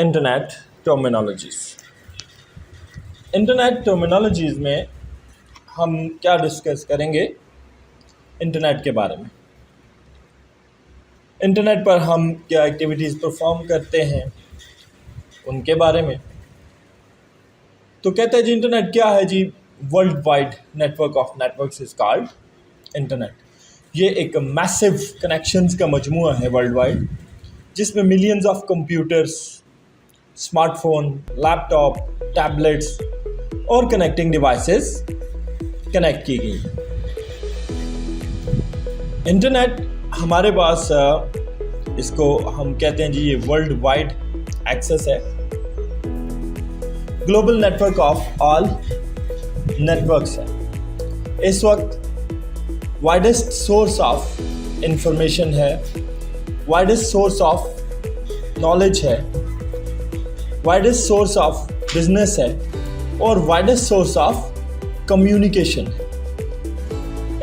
Internet terminologies. Internet terminologies में हम क्या डिस्कस करेंगे? इंटरनेट के बारे में। इंटरनेट पर हम क्या एक्टिविटीज़ परफॉर्म करते हैं उनके बारे में। तो कहते हैं जी इंटरनेट क्या है जी? World wide network of networks is called internet. ये एक मैसिव कनेक्शंस का मजमूआ है वर्ल्ड वाइड, जिसमें millions of computers, smartphone, laptop, tablets और कनेक्टिंग डिवाइसेस कनेक्ट की गई। इंटरनेट हमारे पास इसको हम कहते हैं जी ये वर्ल्ड वाइड एक्सेस है, global network of all networks है। इस वक्त वाइडेस्ट सोर्स ऑफ इंफॉर्मेशन है, वाइडेस्ट सोर्स ऑफ नॉलेज है, वाइडेस्ट सोर्स ऑफ बिजनेस है और वाइडेस्ट सोर्स ऑफ कम्युनिकेशन है।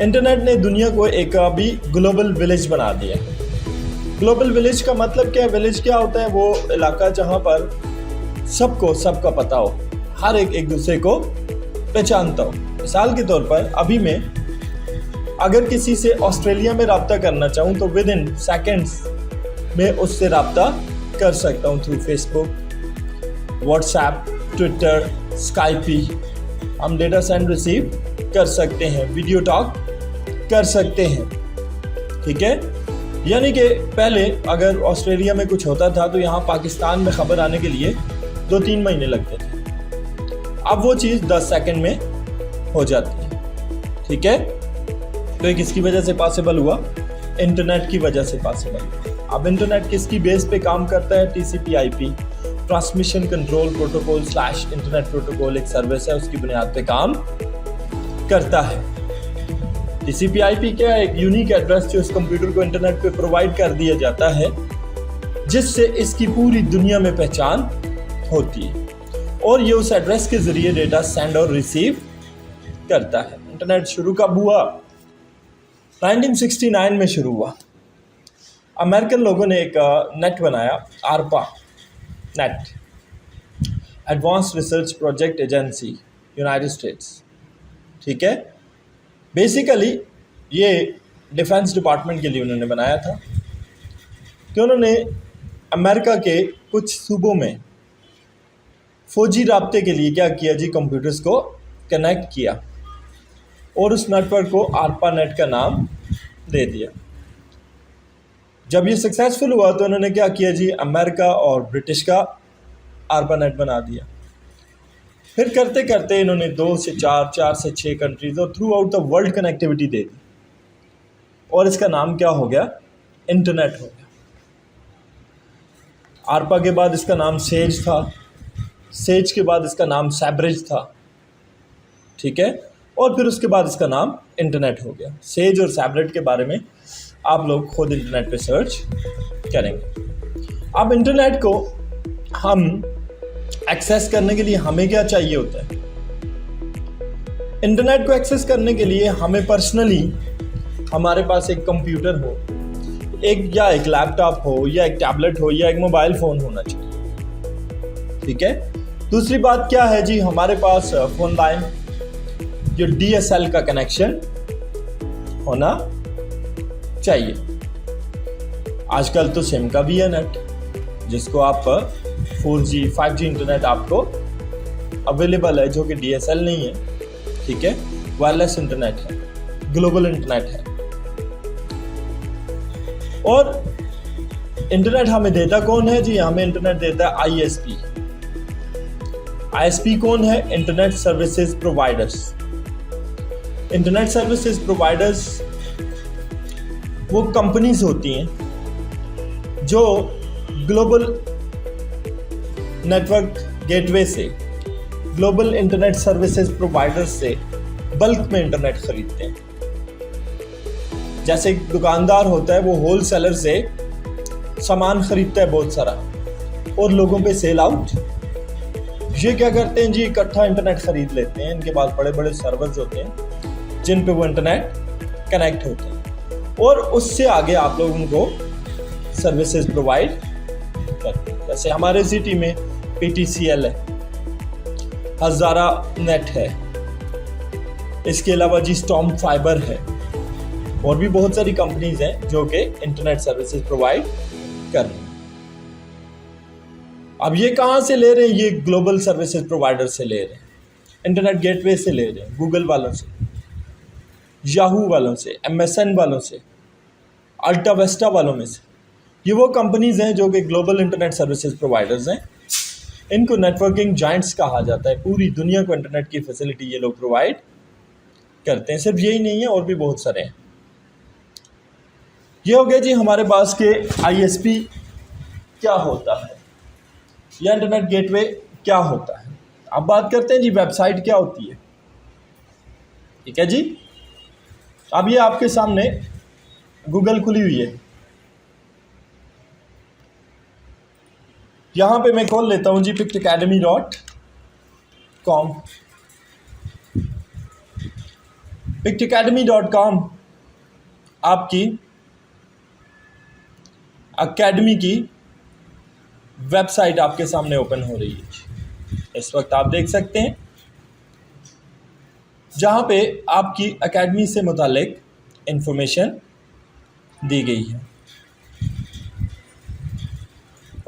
इंटरनेट ने दुनिया को एक अभी ग्लोबल विलेज बना दिया। ग्लोबल विलेज का मतलब क्या है? विलेज क्या होता है? वो इलाका जहाँ पर सबको सबका पता हो, हर एक दूसरे को पहचानता हो। मिसाल के तौर पर अभी मैं अगर किसी से ऑस्ट्रेलिया में रब्ता करना चाहूँ तो विद इन सेकेंड्स में उससे रब्ता कर सकता हूँ थ्रू फेसबुक, व्हाट्सएप, ट्विटर, स्काइपी। हम डेटा सेंड रिसीव कर सकते हैं, वीडियो टॉक कर सकते हैं, ठीक है। यानी कि पहले अगर ऑस्ट्रेलिया में कुछ होता था तो यहाँ पाकिस्तान में ख़बर आने के लिए 2-3 महीने लगते थे। अब वो चीज़ 10 सेकंड में हो जाती है, ठीक है। तो ये किसकी वजह से पॉसिबल हुआ? इंटरनेट की वजह से पॉसिबल हुआ। अब इंटरनेट किसकी बेस पे काम करता है? TCP/IP, transmission control protocol / internet protocol एक सर्विस है, उसकी बुनियाद पे काम करता है। TCP/IP क्या है? एक यूनिक एड्रेस जो इस कंप्यूटर को इंटरनेट पे प्रोवाइड कर दिया जाता है, जिससे इसकी पूरी दुनिया में पहचान होती है और ये उस एड्रेस के जरिए डेटा सेंड और रिसीव करता है। इंटरनेट शुरू कब हुआ? 1969 में शुरू हुआ। अमेरिकन लोगों ने एक नेट बनाया, ARPA net, advance research project agency, United states, ठीक है। बेसिकली ये डिफेंस डिपार्टमेंट के लिए उन्होंने बनाया था कि उन्होंने अमेरिका के कुछ सूबों में फौजी राब्ते के लिए क्या किया जी? कंप्यूटर्स को कनेक्ट किया और उस नेटवर्क को ARPA नेट का नाम दे दिया। जब ये सक्सेसफुल हुआ तो उन्होंने क्या किया जी? अमेरिका और ब्रिटिश का ARPA नेट बना दिया। फिर करते करते इन्होंने 2 से 4, 4 से 6 कंट्रीज और throughout the world connectivity दे दी और इसका नाम क्या हो गया? इंटरनेट हो गया। ARPA के बाद इसका नाम सेज था, सेज के बाद इसका नाम सैब्रिज था, ठीक है, और फिर उसके बाद इसका नाम इंटरनेट हो गया। सेज और सैब्रिज के बारे में आप लोग खुद इंटरनेट पे सर्च करेंगे। अब इंटरनेट को हम एक्सेस करने के लिए हमें क्या चाहिए होता है? इंटरनेट को एक्सेस करने के लिए हमें पर्सनली हमारे पास एक कंप्यूटर हो, एक लैपटॉप हो या एक टैबलेट हो या एक मोबाइल फ़ोन होना चाहिए, ठीक है। दूसरी बात क्या है जी? हमारे पास फ़ोन लाइन जो DSL का कनेक्शन होना चाहिए। आजकल तो सिम का भी है नेट, जिसको आप 4G 5G इंटरनेट आपको अवेलेबल है, जो कि DSL नहीं है, ठीक है। वायरलेस इंटरनेट है, ग्लोबल इंटरनेट है। और इंटरनेट हमें देता कौन है जी? हमें इंटरनेट देता है ISP। ISP कौन है? Internet services providers. Internet services providers वो कंपनीज होती हैं जो ग्लोबल नेटवर्क गेटवे से, ग्लोबल इंटरनेट सर्विसेज प्रोवाइडर्स से बल्क में इंटरनेट खरीदते हैं। जैसे एक दुकानदार होता है, वो होल सेलर से सामान खरीदता है बहुत सारा और लोगों पे सेल आउट। ये क्या करते हैं जी? इकट्ठा इंटरनेट खरीद लेते हैं। इनके पास बड़े बड़े सर्वर्स होते हैं जिन पे वो इंटरनेट कनेक्ट होते हैं और उससे आगे आप लोग उनको सर्विसेज प्रोवाइड करते हैं। जैसे हमारे सिटी में PTCL है, हजारा नेट है, इसके अलावा जी स्टॉर्म फाइबर है, और भी बहुत सारी कंपनीज हैं जो कि इंटरनेट सर्विसेज प्रोवाइड कर रही हैं। अब ये कहाँ से ले रहे हैं? ये ग्लोबल सर्विसेज प्रोवाइडर से ले रहे हैं, इंटरनेट गेटवे से ले रहे हैं, गूगल वालों से, याहू वालों से, MSN वालों से, अल्टा वेस्टा वालों में से। ये वो कंपनीज हैं जो कि ग्लोबल इंटरनेट सर्विसेज प्रोवाइडर्स हैं। इनको नेटवर्किंग जायंट्स कहा जाता है। पूरी दुनिया को इंटरनेट की फैसिलिटी ये लोग प्रोवाइड करते हैं। सिर्फ यही नहीं है, और भी बहुत सारे हैं। ये हो गया जी हमारे पास के ISP क्या होता है या इंटरनेट गेटवे क्या होता है। अब बात करते हैं जी वेबसाइट क्या होती है। ठीक है जी, अब ये आपके सामने गूगल खुली हुई है, यहां पे मैं खोल लेता हूं जी pictacademy.com। pictacademy.com आपकी अकेडमी की वेबसाइट आपके सामने ओपन हो रही है। इस वक्त आप देख सकते हैं जहां पे आपकी एकेडमी से मुतालिक इंफॉर्मेशन दी गई है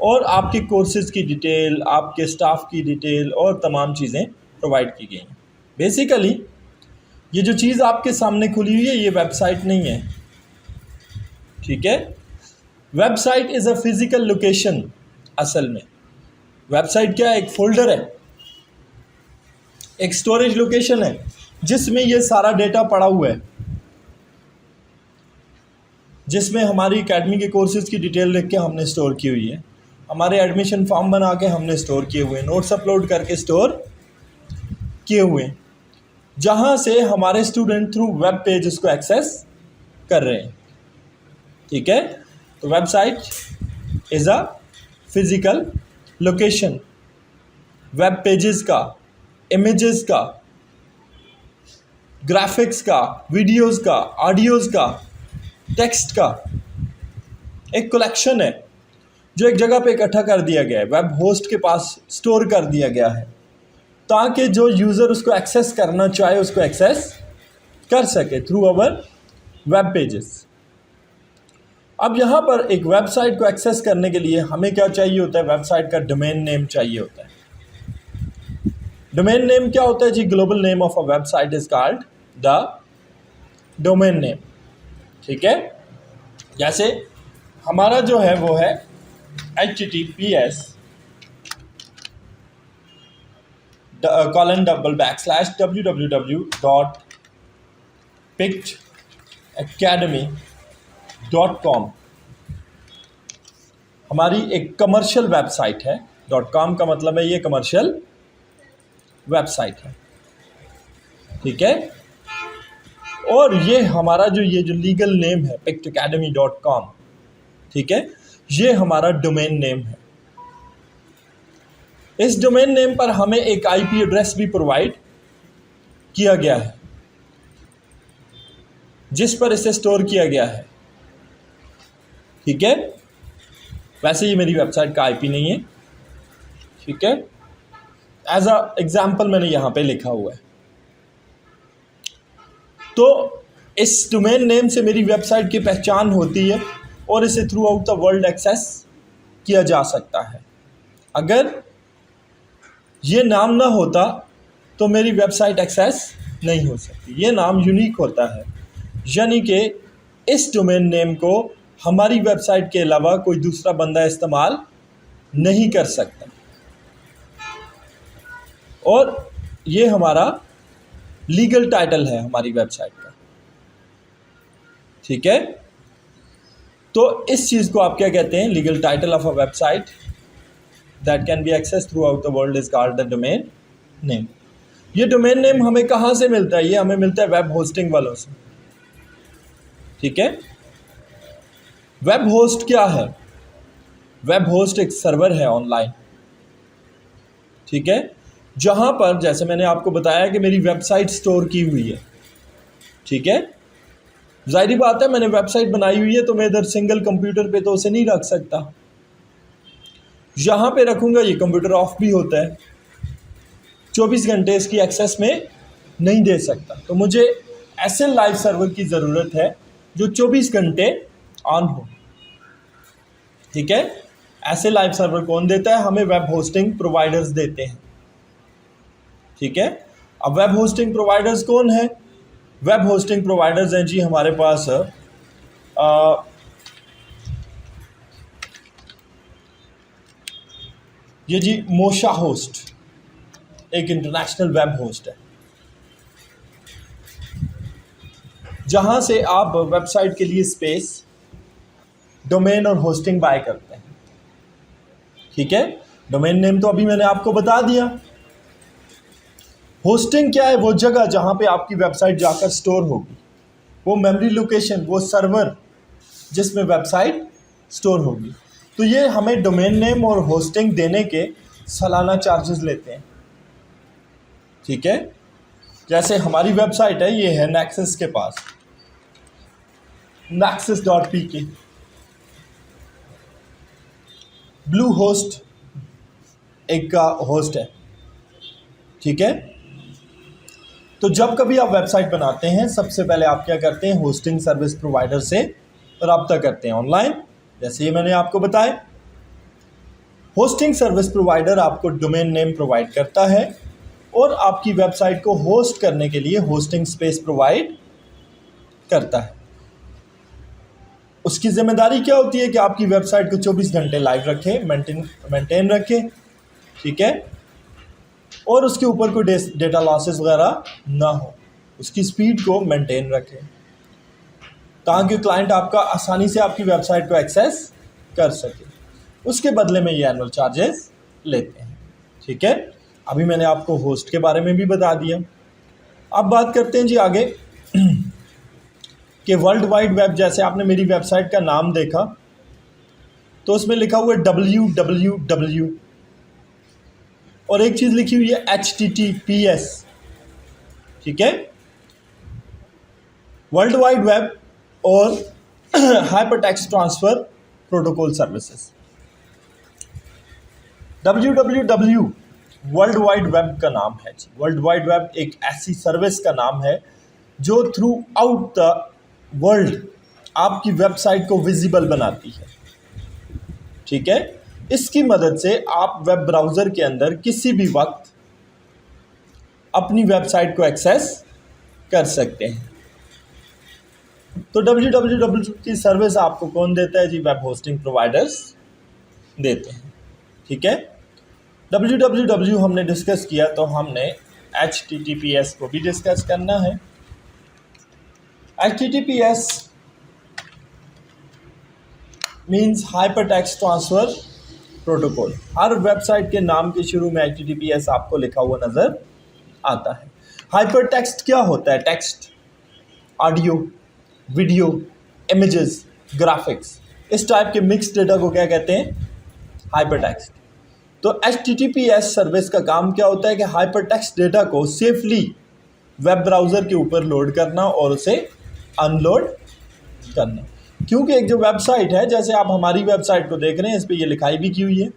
और आपके कोर्सेज की डिटेल, आपके स्टाफ की डिटेल और तमाम चीज़ें प्रोवाइड की गई हैं। बेसिकली ये जो चीज़ आपके सामने खुली हुई है ये वेबसाइट नहीं है। ठीक है, website is a physical location. असल में वेबसाइट क्या है? एक फोल्डर है, एक स्टोरेज लोकेशन है जिसमें ये सारा डेटा पड़ा हुआ है, जिसमें हमारी एकेडमी के कोर्सेज की डिटेल लिख के हमने स्टोर की हुई है, हमारे एडमिशन फॉर्म बना के हमने स्टोर किए हुए हैं, नोट्स अपलोड करके स्टोर किए हुए हैं, जहां से हमारे स्टूडेंट थ्रू वेब पेज उसको एक्सेस कर रहे हैं। ठीक है, तो website is a physical location. Web pages का, इमेजेस का, ग्राफिक्स का, वीडियोस का, ऑडियोज़ का, टेक्स्ट का एक कलेक्शन है जो एक जगह पे इकट्ठा कर दिया गया है, वेब होस्ट के पास स्टोर कर दिया गया है, ताकि जो यूज़र उसको एक्सेस करना चाहे उसको एक्सेस कर सके थ्रू अवर वेब पेजेस। अब यहाँ पर एक वेबसाइट को एक्सेस करने के लिए हमें क्या चाहिए होता है? वेबसाइट का डोमेन नेम चाहिए होता है। डोमेन नेम क्या होता है जी? Global name of a website is called the domain name. ठीक है, जैसे हमारा जो है वो है https://www.pictacademy.com। हमारी एक कमर्शियल वेबसाइट है। .com का मतलब है ये कमर्शियल वेबसाइट है। ठीक है, और ये हमारा जो लीगल नेम है pictacademy.com, ठीक है, ये हमारा डोमेन नेम है। इस डोमेन नेम पर हमें एक IP एड्रेस भी प्रोवाइड किया गया है जिस पर इसे स्टोर किया गया है। ठीक है, वैसे ये मेरी वेबसाइट का IP नहीं है। ठीक है, एज अ एग्जाम्पल मैंने यहाँ पे लिखा हुआ है। तो इस डोमेन नेम से मेरी वेबसाइट की पहचान होती है और इसे throughout the world access किया जा सकता है। अगर ये नाम ना होता तो मेरी वेबसाइट एक्सेस नहीं हो सकती। ये नाम यूनिक होता है, यानी कि इस डोमेन नेम को हमारी वेबसाइट के अलावा कोई दूसरा बंदा इस्तेमाल नहीं कर सकता। और ये हमारा लीगल टाइटल है हमारी वेबसाइट का। ठीक है, तो इस चीज़ को आप क्या कहते हैं? Legal title of a website that can be access throughout the world is called the domain name. ये डोमेन नेम हमें कहाँ से मिलता है? ये हमें मिलता है वेब होस्टिंग वालों से। ठीक है, वेब होस्ट क्या है? वेब होस्ट एक सर्वर है ऑनलाइन। ठीक है, जहां पर जैसे मैंने आपको बताया कि मेरी वेबसाइट स्टोर की हुई है। ठीक है, जाहिर बात है मैंने वेबसाइट बनाई हुई है तो मैं इधर सिंगल कंप्यूटर पे तो उसे नहीं रख सकता। यहाँ पे रखूँगा, ये कंप्यूटर ऑफ भी होता है, 24 घंटे इसकी एक्सेस में नहीं दे सकता। तो मुझे ऐसे लाइव सर्वर की ज़रूरत है जो 24 घंटे ऑन हो। ठीक है, ऐसे लाइव सर्वर कौन देता है? हमें वेब होस्टिंग प्रोवाइडर्स देते हैं। ठीक है, अब वेब होस्टिंग प्रोवाइडर्स कौन है? वेब होस्टिंग प्रोवाइडर्स हैं जी हमारे पास ये जी मोशा होस्ट, एक इंटरनेशनल वेब होस्ट है, जहां से आप वेबसाइट के लिए स्पेस, डोमेन और होस्टिंग बाय करते हैं। ठीक है, डोमेन नेम तो अभी मैंने आपको बता दिया। होस्टिंग क्या है? वो जगह जहां पे आपकी वेबसाइट जाकर स्टोर होगी, वो मेमोरी लोकेशन, वो सर्वर जिसमें वेबसाइट स्टोर होगी। तो ये हमें डोमेन नेम और होस्टिंग देने के सालाना चार्जेस लेते हैं। ठीक है, जैसे हमारी वेबसाइट है, ये है नेक्सस के पास, nexus.pk, ब्लू होस्ट एक का होस्ट है। ठीक है, तो जब कभी आप वेबसाइट बनाते हैं, सबसे पहले आप क्या करते हैं? होस्टिंग सर्विस प्रोवाइडर से रब्ता करते हैं ऑनलाइन, जैसे ये मैंने आपको बताया। होस्टिंग सर्विस प्रोवाइडर आपको डोमेन नेम प्रोवाइड करता है और आपकी वेबसाइट को होस्ट करने के लिए होस्टिंग स्पेस प्रोवाइड करता है। उसकी जिम्मेदारी क्या होती है कि आपकी वेबसाइट को 24 घंटे लाइव रखे, मेंटेन रखे। ठीक है, और उसके ऊपर कोई डेटा लॉसेस वगैरह ना हो, उसकी स्पीड को मेंटेन रखे, ताकि क्लाइंट आपका आसानी से आपकी वेबसाइट को एक्सेस कर सके। उसके बदले में ये एनुअल चार्जेस लेते हैं। ठीक है, अभी मैंने आपको होस्ट के बारे में भी बता दिया। अब बात करते हैं जी आगे कि वर्ल्ड वाइड वेब, जैसे आपने मेरी वेबसाइट का नाम देखा तो उसमें लिखा हुआ है www और एक चीज़ लिखी हुई है HTTPS। ठीक है, वर्ल्ड वाइड वेब और hypertext transfer protocol services. www world wide web का नाम है। वर्ल्ड वाइड वेब एक ऐसी सर्विस का नाम है जो थ्रू आउट द वर्ल्ड आपकी वेबसाइट को विजिबल बनाती है। ठीक है, इसकी मदद से आप वेब ब्राउज़र के अंदर किसी भी वक्त अपनी वेबसाइट को एक्सेस कर सकते हैं। तो www की सर्विस आपको कौन देता है जी? वेब होस्टिंग प्रोवाइडर्स देते हैं। ठीक है, www हमने डिस्कस किया, तो हमने HTTPS को भी डिस्कस करना है। HTTPS means hypertext transfer protocol. हर वेबसाइट के नाम के शुरू में HTTPS आपको लिखा हुआ नज़र आता है। हाइपरटेक्स्ट क्या होता है? Text, audio, video, images, graphics, इस टाइप के मिक्स डेटा को क्या कहते हैं? हाइपरटेक्स्ट। तो HTTPS सर्विस का काम क्या होता है कि हाइपरटेक्स्ट डेटा को सेफली वेब ब्राउज़र के ऊपर लोड करना और उसे अनलोड करना। क्योंकि एक जो वेबसाइट है, जैसे आप हमारी वेबसाइट को देख रहे हैं, इस पर ये लिखाई भी की हुई है,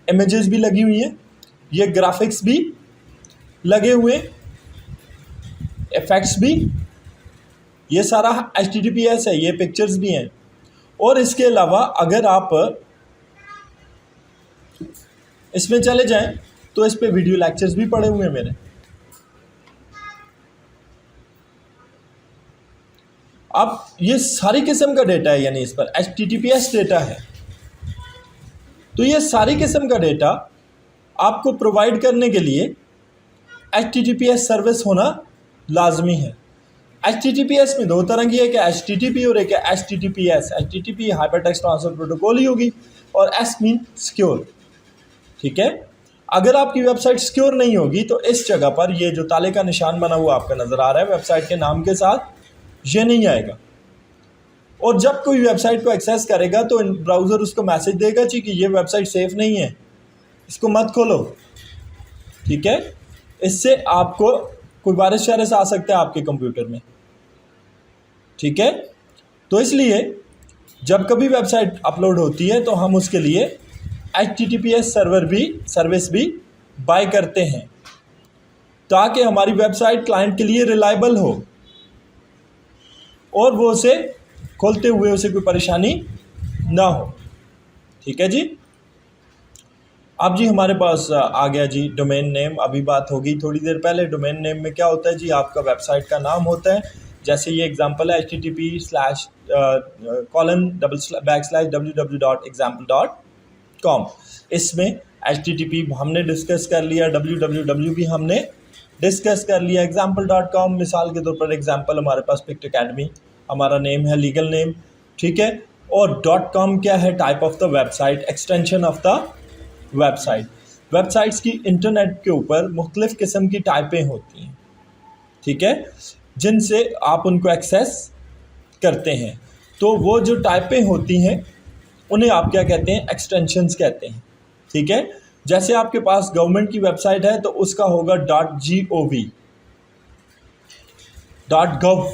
इमेजेस भी लगी हुई हैं, ये ग्राफिक्स भी लगे हुए, इफेक्ट्स भी, ये सारा HTTPS है, ये पिक्चर्स भी हैं। और इसके अलावा अगर आप इसमें चले जाएं तो इस पे वीडियो लेक्चर्स भी पड़े हुए हैं मेरे। अब ये सारी किस्म का डेटा है, यानी इस पर HTTPS डेटा है, तो ये सारी किस्म का डेटा आपको प्रोवाइड करने के लिए HTTPS सर्विस होना लाजमी है। HTTPS में दो तरह की है, कि HTTP और एक है HTTPS। HTTP hypertext transfer protocol ही होगी और S मीन सिक्योर। ठीक है, अगर आपकी वेबसाइट सिक्योर नहीं होगी तो इस जगह पर ये जो ताले का निशान बना हुआ आपका नज़र आ रहा है वेबसाइट के नाम के साथ, ये नहीं आएगा। और जब कोई वेबसाइट को एक्सेस करेगा तो ब्राउज़र उसको मैसेज देगा जी कि ये वेबसाइट सेफ़ नहीं है, इसको मत खोलो। ठीक है, इससे आपको कोई वायरस शायरस आ सकता है आपके कंप्यूटर में। ठीक है, तो इसलिए जब कभी वेबसाइट अपलोड होती है तो हम उसके लिए HTTPS सर्विस भी बाय करते हैं ताकि हमारी वेबसाइट क्लाइंट के लिए रिलायबल हो और वो उसे खोलते हुए उसे कोई परेशानी ना हो। ठीक है जी। अब जी हमारे पास आ गया जी डोमेन नेम। अभी बात होगी थोड़ी देर पहले, डोमेन नेम में क्या होता है जी, आपका वेबसाइट का नाम होता है। जैसे ये एग्जांपल है http://www.example.com। इसमें HTTP हमने डिस्कस कर लिया, www भी हमने डिस्कस कर लिया, example.com मिसाल के तौर पर एग्जाम्पल हमारे पास पिक्ट अकेडमी हमारा नेम है, लीगल नेम। ठीक है। और .com क्या है, type of the website, extension of the website. Websites की इंटरनेट के ऊपर मुख्तलिफ किस्म की टाइपें होती हैं, ठीक है, जिनसे आप उनको एक्सेस करते हैं। तो वो जो टाइपें होती हैं उन्हें आप क्या कहते हैं, एक्सटेंशंस कहते हैं। ठीक है। जैसे आपके पास गवर्नमेंट की वेबसाइट है तो उसका होगा .gov, .gov।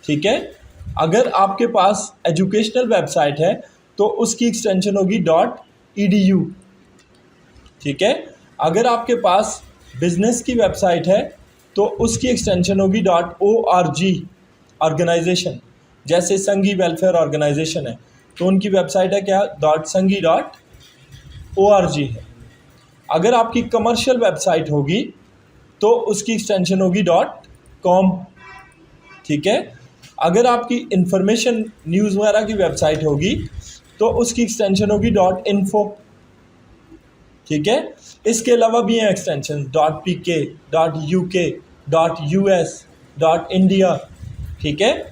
ठीक है। अगर आपके पास एजुकेशनल वेबसाइट है तो उसकी एक्सटेंशन होगी .edu। ठीक है। अगर आपके पास बिजनेस की वेबसाइट है तो उसकी एक्सटेंशन होगी .org, ऑर्गेनाइजेशन। जैसे संघी वेलफेयर ऑर्गेनाइजेशन है तो उनकी वेबसाइट है क्या, .संघी.org है। अगर आपकी कमर्शियल वेबसाइट होगी तो उसकी एक्सटेंशन होगी .com। ठीक है। अगर आपकी इंफॉर्मेशन न्यूज़ वगैरह की वेबसाइट होगी तो उसकी एक्सटेंशन होगी .info। ठीक है। इसके अलावा भी हैं extension .pk, .uk, .us, .india। ठीक है।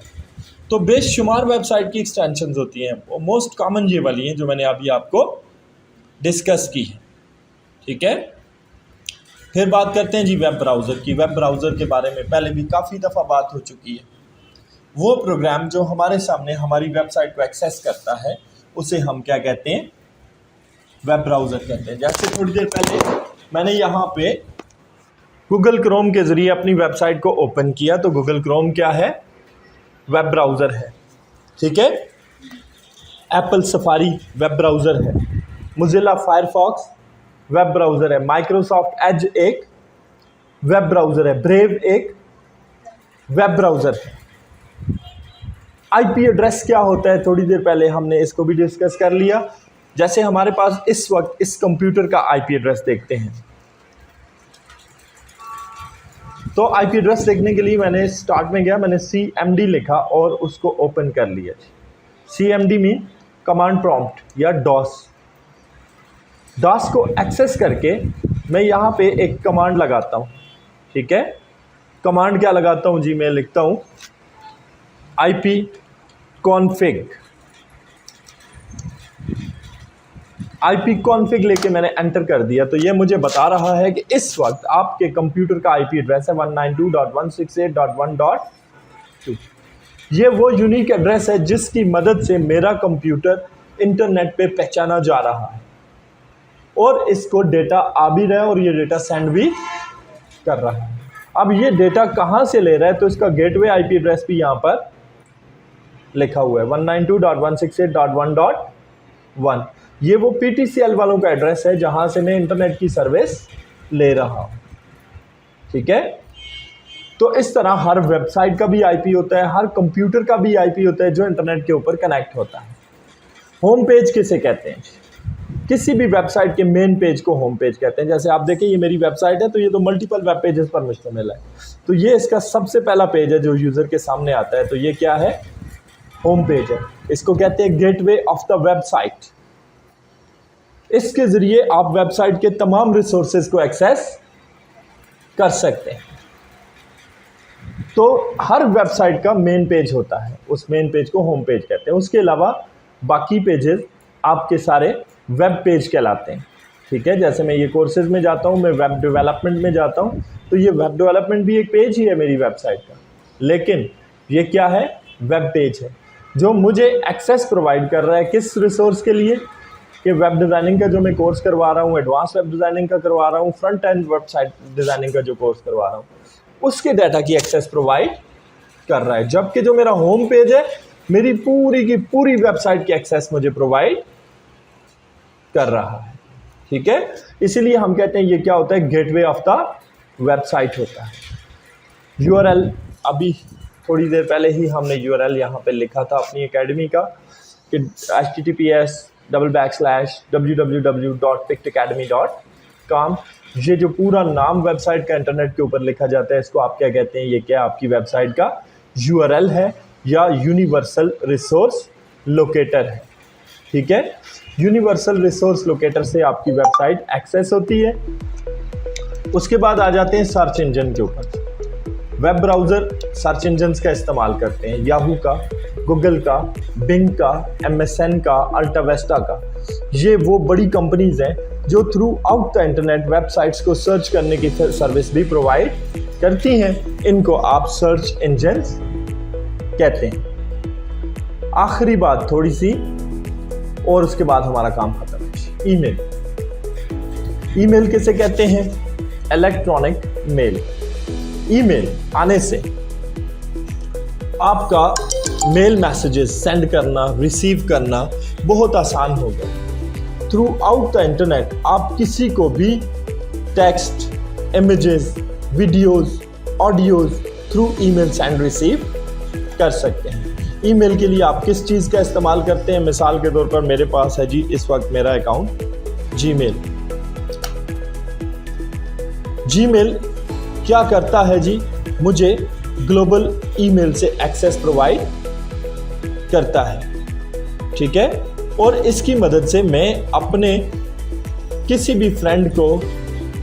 तो बेशुमार वेबसाइट की एक्सटेंशंस होती हैं, मोस्ट कॉमन ये वाली हैं जो मैंने अभी आपको डिस्कस की है। ठीक है। फिर बात करते हैं जी वेब ब्राउज़र की। वेब ब्राउज़र के बारे में पहले भी काफ़ी दफ़ा बात हो चुकी है। वो प्रोग्राम जो हमारे सामने हमारी वेबसाइट को एक्सेस करता है उसे हम क्या कहते हैं, वेब ब्राउज़र कहते हैं। जैसे थोड़ी देर पहले मैंने यहाँ पे गूगल क्रोम के ज़रिए अपनी वेबसाइट को ओपन किया तो गूगल क्रोम क्या है, वेब ब्राउज़र है। ठीक है। एप्पल सफारी वेब ब्राउज़र है, मोज़िला फायरफॉक्स वेब ब्राउज़र है, माइक्रोसॉफ्ट एज एक वेब ब्राउज़र है, ब्रेव एक वेब ब्राउज़र है। आईपी एड्रेस क्या होता है, थोड़ी देर पहले हमने इसको भी डिस्कस कर लिया। जैसे हमारे पास इस वक्त इस कंप्यूटर का आईपी एड्रेस देखते हैं तो आईपी एड्रेस देखने के लिए मैंने स्टार्ट में गया, मैंने CMD लिखा और उसको ओपन कर लिया। CMD मीन कमांड प्रॉम्प्ट या डॉस को एक्सेस करके मैं यहाँ पे एक कमांड लगाता हूँ। ठीक है। कमांड क्या लगाता हूँ जी, मैं लिखता हूँ ipconfig लेके मैंने एंटर कर दिया तो ये मुझे बता रहा है कि इस वक्त आपके कंप्यूटर का आईपी एड्रेस है 192.168.1.2। ये वो यूनिक एड्रेस है जिसकी मदद से मेरा कंप्यूटर इंटरनेट पे पहचाना जा रहा है और इसको डेटा आ भी रहा है और ये डेटा सेंड भी कर रहा है। अब ये डेटा कहाँ से ले रहा है तो इसका गेटवे आईपी एड्रेस भी यहाँ पर लिखा हुआ है 192.168.1.1। ये वो PTCL वालों का एड्रेस है जहां से मैं इंटरनेट की सर्विस ले रहा हूं। ठीक है। तो इस तरह हर वेबसाइट का भी आईपी होता है, हर कंप्यूटर का भी आईपी होता है जो इंटरनेट के ऊपर कनेक्ट होता है। होम पेज किसे कहते हैं, किसी भी वेबसाइट के मेन पेज को होम पेज कहते हैं। जैसे आप देखें ये मेरी वेबसाइट है तो ये तो मल्टीपल वेब पेजेस पर मुश्तमिल है, तो ये इसका सबसे पहला पेज है जो यूज़र के सामने आता है, तो ये क्या है, होम पेज है। इसको कहते हैं गेटवे ऑफ द वेबसाइट। इसके ज़रिए आप वेबसाइट के तमाम रिसोर्सेज को एक्सेस कर सकते हैं। तो हर वेबसाइट का मेन पेज होता है, उस मेन पेज को होम पेज कहते हैं। उसके अलावा बाकी पेजेस आपके सारे वेब पेज कहलाते हैं। ठीक है। जैसे मैं ये कोर्सेज में जाता हूँ, मैं वेब डेवलपमेंट में जाता हूँ, तो ये वेब डेवलपमेंट भी एक पेज ही है मेरी वेबसाइट का, लेकिन ये क्या है, वेब पेज है जो मुझे एक्सेस प्रोवाइड कर रहा है किस रिसोर्स के लिए, कि वेब डिज़ाइनिंग का जो मैं कोर्स करवा रहा हूँ, एडवांस वेब डिज़ाइनिंग का करवा रहा हूँ, फ्रंट एंड वेबसाइट डिज़ाइनिंग का जो कोर्स करवा रहा हूँ, उसके डाटा की एक्सेस प्रोवाइड कर रहा है। जबकि जो मेरा होम पेज है, मेरी पूरी की पूरी वेबसाइट की एक्सेस मुझे प्रोवाइड कर रहा है। ठीक है, इसीलिए हम कहते हैं ये क्या होता है, गेटवे ऑफ द वेबसाइट होता है। URL, अभी थोड़ी देर पहले ही हमने URL यहाँ पे लिखा था अपनी एकेडमी का कि https://www.pictacademy.com। ये जो पूरा नाम वेबसाइट का इंटरनेट के ऊपर लिखा जाता है, इसको आप क्या कहते हैं, ये क्या आपकी वेबसाइट का URL है या यूनिवर्सल रिसोर्स लोकेटर है। ठीक है, यूनिवर्सल रिसोर्स लोकेटर से आपकी वेबसाइट एक्सेस होती है। उसके बाद आ जाते हैं सर्च इंजन के ऊपर। वेब ब्राउज़र सर्च इंजन्स का इस्तेमाल करते हैं, याहू का, गूगल का, बिंग का, MSN का, अल्टावेस्टा का। ये वो बड़ी कंपनीज़ हैं जो through out the internet websites को सर्च करने की सर्विस भी प्रोवाइड करती हैं। इनको आप सर्च इंजन्स कहते हैं। आखिरी बात थोड़ी सी और उसके बाद हमारा काम खत्म है। ईमेल। ईमेल किसे कहते हैं, इलेक्ट्रॉनिक मेल। ईमेल आने से आपका मेल मैसेजेस सेंड करना, रिसीव करना बहुत आसान हो गया। थ्रू आउट द इंटरनेट आप किसी को भी text, images, videos, audios through email send receive कर सकते हैं। ईमेल के लिए आप किस चीज़ का इस्तेमाल करते हैं, मिसाल के तौर पर मेरे पास है जी इस वक्त मेरा अकाउंट जीमेल। जीमेल क्या करता है जी, मुझे ग्लोबल ईमेल से एक्सेस प्रोवाइड करता है। ठीक है, और इसकी मदद से मैं अपने किसी भी फ्रेंड को,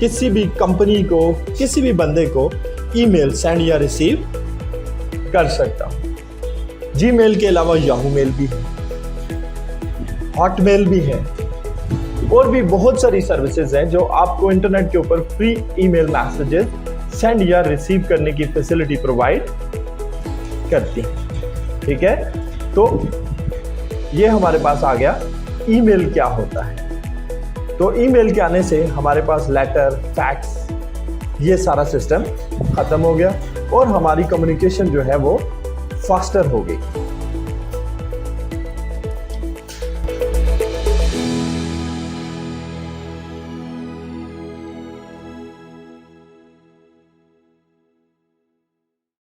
किसी भी कंपनी को, किसी भी बंदे को ईमेल सेंड या रिसीव कर सकता हूँ। जीमेल के अलावा याहू मेल भी है, हॉटमेल भी है, और भी बहुत सारी सर्विसेज हैं जो आपको इंटरनेट के ऊपर फ्री ईमेल मैसेजेस सेंड या रिसीव करने की फैसिलिटी प्रोवाइड करती है। ठीक है, तो ये हमारे पास आ गया ईमेल क्या होता है। तो ईमेल के आने से हमारे पास लेटर, फैक्स, ये सारा सिस्टम खत्म हो गया और हमारी कम्युनिकेशन जो है वो फास्टर हो गई।